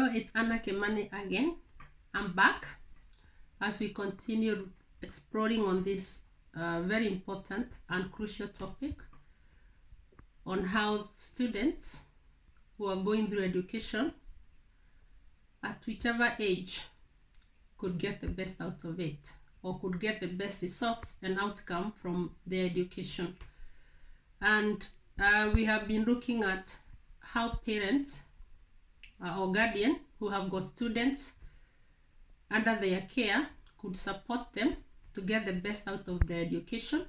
Hello, it's Anna Kemani again. I'm back as we continue exploring on this very important and crucial topic on how students who are going through education at whichever age could get the best out of it, or could get the best results and outcome from their education. And we have been looking at how parents or guardian who have got students under their care could support them to get the best out of their education.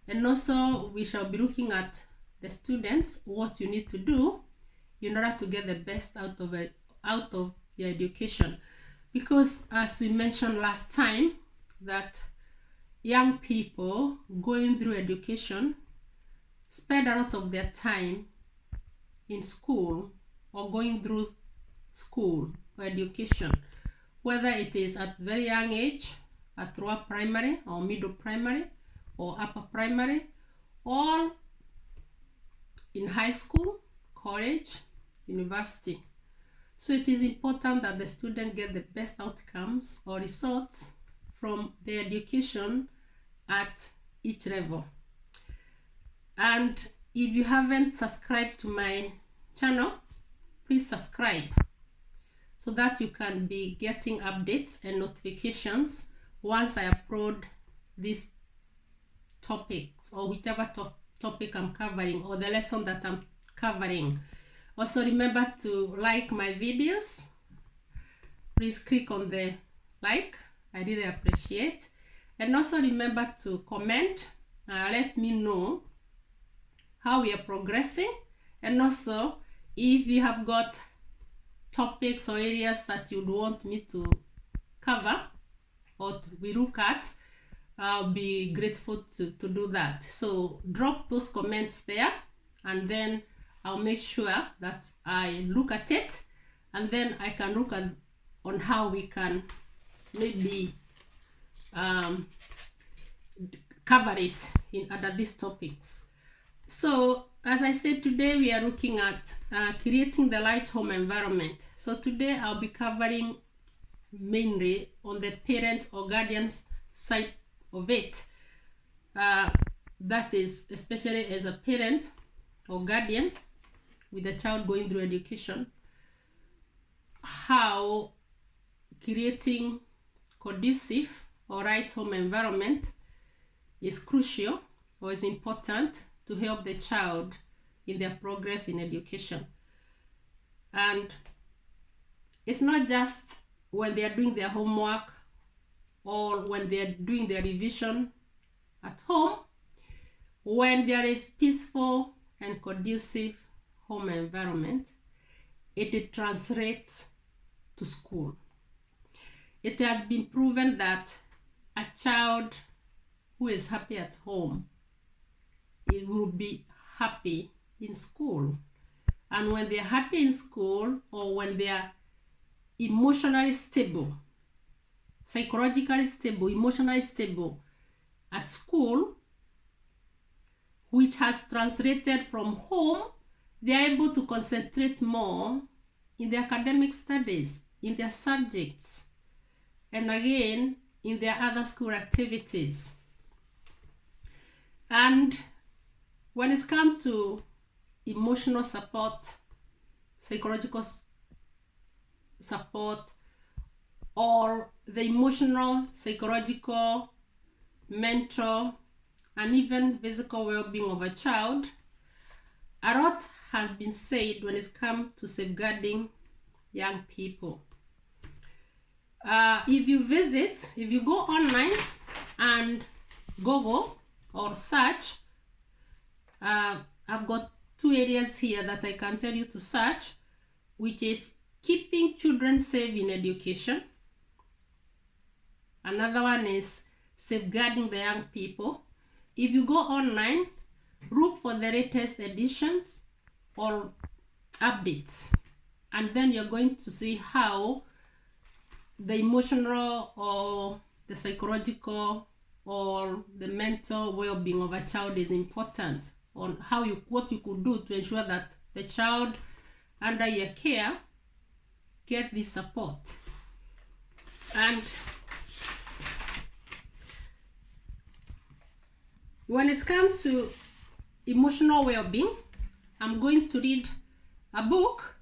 And also we shall be looking at the students, what you need to do in order to get the best out of your education. Because as we mentioned last time, that young people going through education spend a lot of their time in school or going through school or education, whether it is at very young age, at lower primary or middle primary or upper primary, all in high school, college, university. So it is important that the student get the best outcomes or results from their education at each level. And if you haven't subscribed to my channel, please subscribe so that you can be getting updates and notifications once I upload these topics or whichever topic I'm covering or the lesson that I'm covering. Also remember to like my videos. Please click on the like, I really appreciate. And also remember to comment, let me know how we are progressing, and also if you have got topics or areas that you'd want me to cover or we look at, I'll be grateful to do that. So drop those comments there, and then I'll make sure that I look at it, and then I can look at on how we can maybe cover it in under these topics. So as I said, today we are looking at creating the right home environment. So today I'll be covering mainly on the parents or guardians side of it. That is, especially as a parent or guardian with a child going through education, how creating conducive or right home environment is crucial or is important to help the child in their progress in education. And it's not just when they are doing their homework or when they are doing their revision at home. When there is peaceful and conducive home environment, it translates to school. It has been proven that a child who is happy at home, it will be happy in school. And when they are happy in school, or when they are emotionally stable, psychologically stable, emotionally stable at school, which has translated from home, they are able to concentrate more in their academic studies, in their subjects, and again in their other school activities. And when it comes to emotional support, psychological support, or the emotional, psychological, mental, and even physical well-being of a child, a lot has been said when it comes to safeguarding young people. If you go online and Google or search, I've got two areas here that I can tell you to search, which is keeping children safe in education. Another one is safeguarding the young people. If you go online, look for the latest editions or updates, and then you're going to see how the emotional or the psychological or the mental well-being of a child is important, on what you could do to ensure that the child under your care get this support. And when it comes to emotional well-being, I'm going to read a book,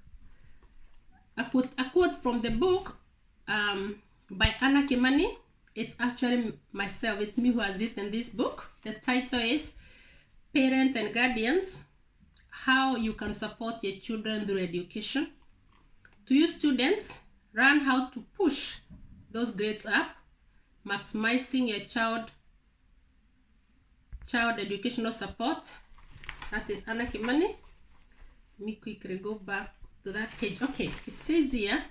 a quote from the book by Anna Kimani. It's actually myself, it's me who has written this book. The title is Parents and Guardians, How You Can Support Your Children Through Education. To you students, learn how to push those grades up, maximizing your child educational support. That is Anna Kimani. Let me quickly go back to that page. Okay, it says here,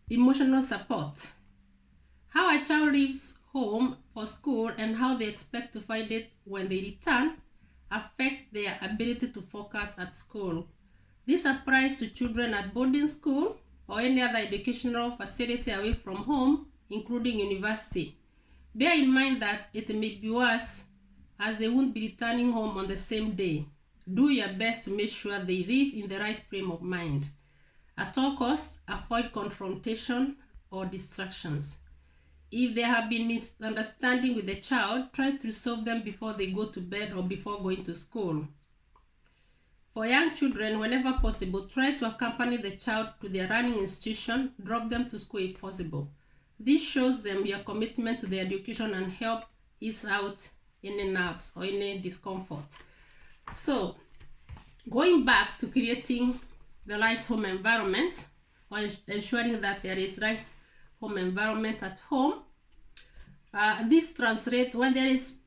emotional support. How a child leaves home for school and how they expect to find it when they return affect their ability to focus at school. This applies to children at boarding school or any other educational facility away from home, including university. Bear in mind that it may be worse as they won't be returning home on the same day. Do your best to make sure they live in the right frame of mind. At all costs, avoid confrontation or distractions. If there have been misunderstandings with the child, try to resolve them before they go to bed or before going to school. For young children, whenever possible, try to accompany the child to their learning institution, drop them to school if possible. This shows them your commitment to their education and help ease out any nerves or any discomfort. So, going back to creating the right home environment, or ensuring that there is right home environment at home, this translates when there is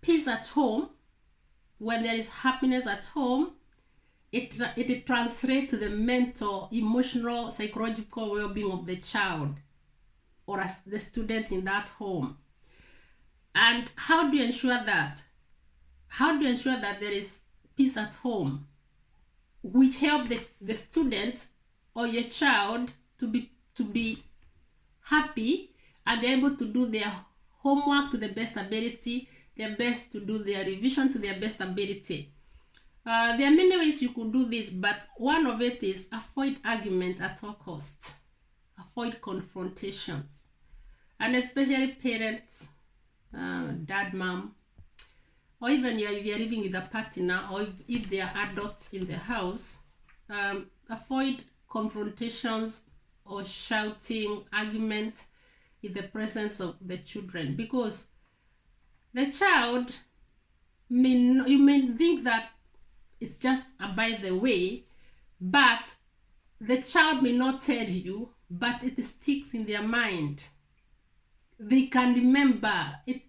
peace at home, when there is happiness at home, it translates to the mental, emotional, psychological well-being of the child or as the student in that home. And how do you ensure that? How do you ensure that there is peace at home, which help the student or your child to be happy and be able to do their homework to the best ability, their best to do their revision to their best ability? There are many ways you could do this, but one of it is avoid argument at all costs. Avoid confrontations. And especially parents, dad, mom, or even if you're living with a partner, or if they are adults in the house, avoid confrontations or shouting, argument in the presence of the children, because the child you may think that it's just a by the way, but the child may not tell you, but it sticks in their mind. They can remember it.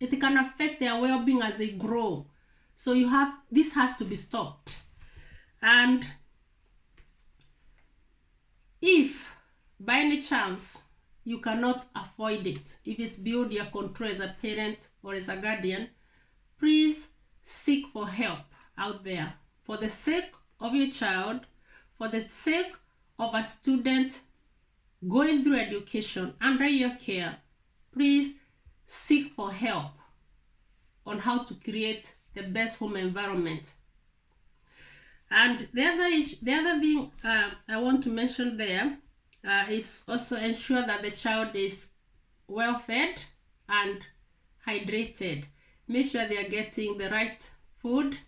It can affect their well-being as they grow. So this has to be stopped. And if by any chance you cannot avoid it, if it's beyond your control as a parent or as a guardian, please seek for help out there. For the sake of your child, for the sake of a student going through education under your care, please seek for help on how to create the best home environment. And the other thing I want to mention there is also ensure that the child is well fed and hydrated. Make sure they are getting the right food.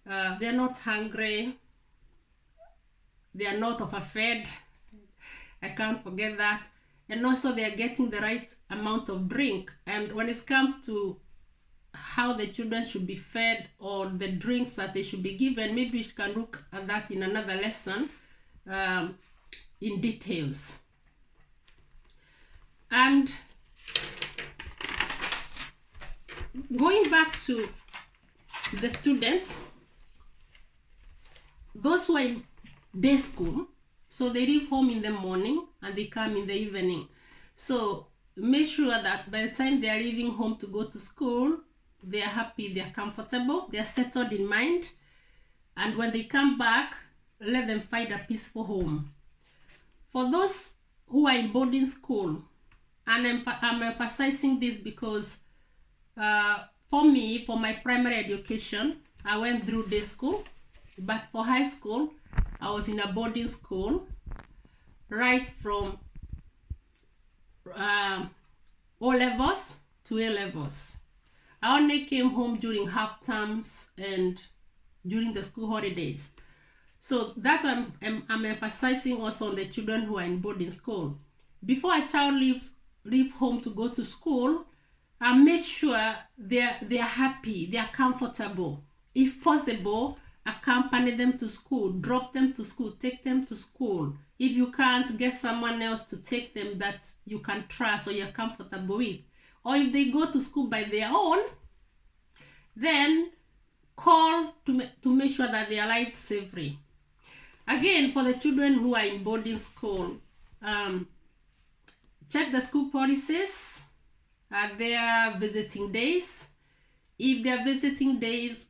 They're not hungry. They are not overfed. I can't forget that. And also they are getting the right amount of drink. And when it comes to how the children should be fed or the drinks that they should be given, maybe we can look at that in another lesson in details. And going back to the students, those who are in day school, so they leave home in the morning and they come in the evening. So make sure that by the time they are leaving home to go to school, they are happy, they are comfortable, they are settled in mind. And when they come back, let them find a peaceful home. For those who are in boarding school, and I'm emphasizing this because for me, for my primary education, I went through day school, but for high school, I was in a boarding school right from O levels to A levels. I only came home during half terms and during the school holidays. So that's why I'm emphasizing also on the children who are in boarding school. Before a child leave home to go to school, I make sure they're happy, they're comfortable. If possible, accompany them to school, drop them to school, take them to school. If you can't, get someone else to take them that you can trust or you're comfortable with. Or if they go to school by their own, then call to make sure that they arrive safely. Again, for the children who are in boarding school, check the school policies. Are there visiting days? If there are visiting days,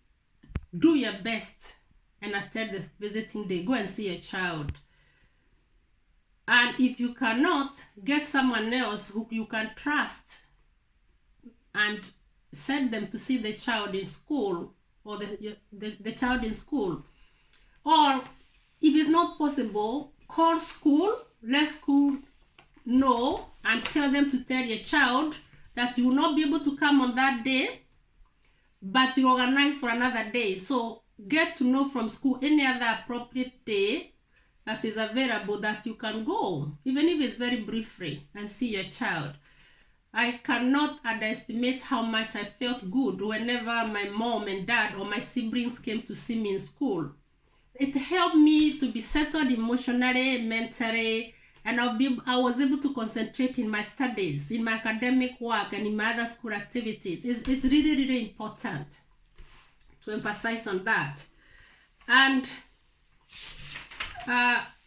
do your best and attend the visiting day. Go and see your child. And if you cannot, get someone else who you can trust and send them to see the child in school, or the child in school. Or if it's not possible, call school, let school know and tell them to tell your child that you will not be able to come on that day, but you organize for another day. So get to know from school any other appropriate day that is available that you can go, even if it's very briefly, and see your child. I cannot underestimate how much I felt good whenever my mom and dad or my siblings came to see me in school. It helped me to be settled emotionally, mentally, and I was able to concentrate in my studies, in my academic work, and in my other school activities. It's really, really important to emphasize on that. And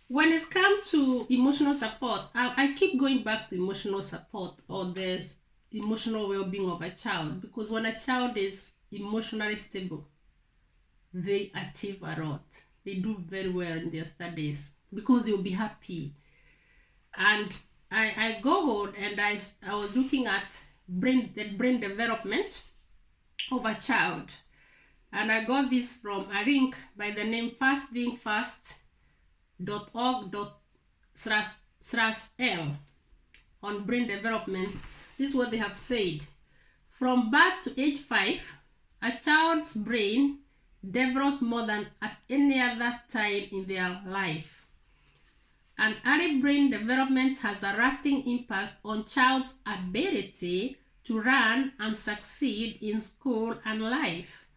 when it comes to emotional support, I keep going back to emotional support or the emotional well-being of a child, because when a child is emotionally stable, they achieve a lot. They do very well in their studies because they'll be happy. And I googled and I was looking at the brain development of a child, and I got this from a link by the name fastbeingfast.org/L on brain development. This is what they have said. From birth to age 5, a child's brain develops more than at any other time in their life. And early brain development has a lasting impact on child's ability to learn and succeed in school and life.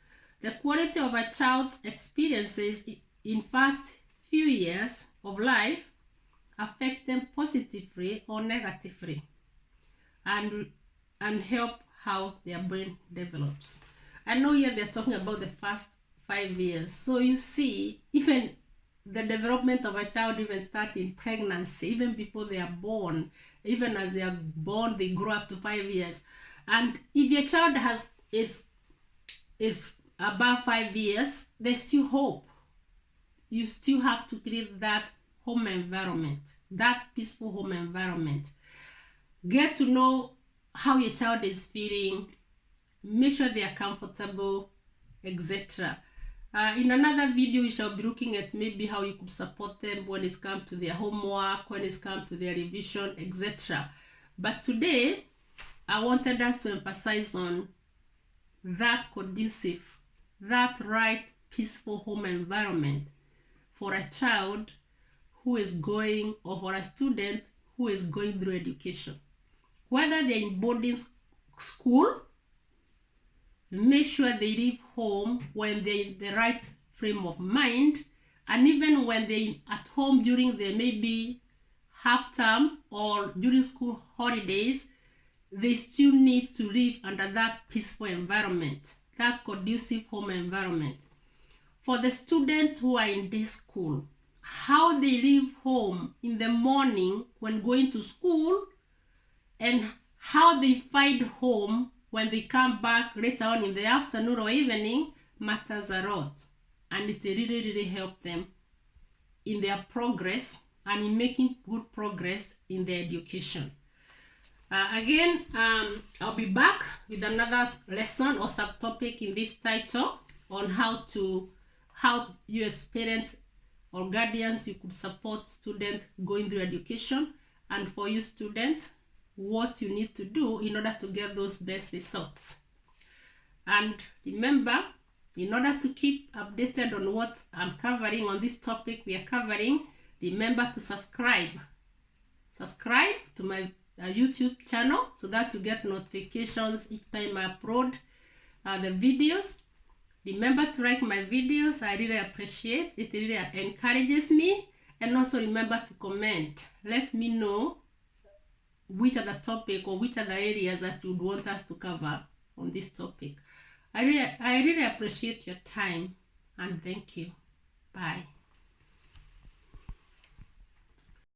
The quality of a child's experiences in first few years of life affect them positively or negatively, and help how their brain develops. I know here they're talking about the first 5 years. So you see, even the development of a child even starts in pregnancy, even before they are born. Even as they are born, they grow up to 5 years. And if your child is above 5 years, there's still hope. You still have to create that home environment, that peaceful home environment. Get to know how your child is feeling, make sure they are comfortable, etc. In another video, we shall be looking at maybe how you could support them when it comes to their homework, when it comes to their revision, etc. But today, I wanted us to emphasize on that conducive, that right, peaceful home environment for a child who is going, or for a student who is going through education. Whether they're in boarding school, make sure they leave home when they're in the right frame of mind, and even when they're at home during the maybe half term or during school holidays, they still need to live under that peaceful environment, that conducive home environment. For the students who are in this school, how they leave home in the morning when going to school, and how they find home when they come back later on in the afternoon or evening matters a lot. And it really, really helps them in their progress and in making good progress in their education. Again, I'll be back with another lesson or subtopic in this title on how you as parents or guardians, you could support students going through education, and for you students, what you need to do in order to get those best results. And remember, in order to keep updated on what I'm covering on this topic we are covering, remember to subscribe to my YouTube channel so that you get notifications each time I upload the videos. Remember to like my videos. I really appreciate it. It really encourages me. And also remember to comment. Let me know which other topic or which other areas that you would want us to cover on this topic. I really appreciate your time, and thank you. Bye.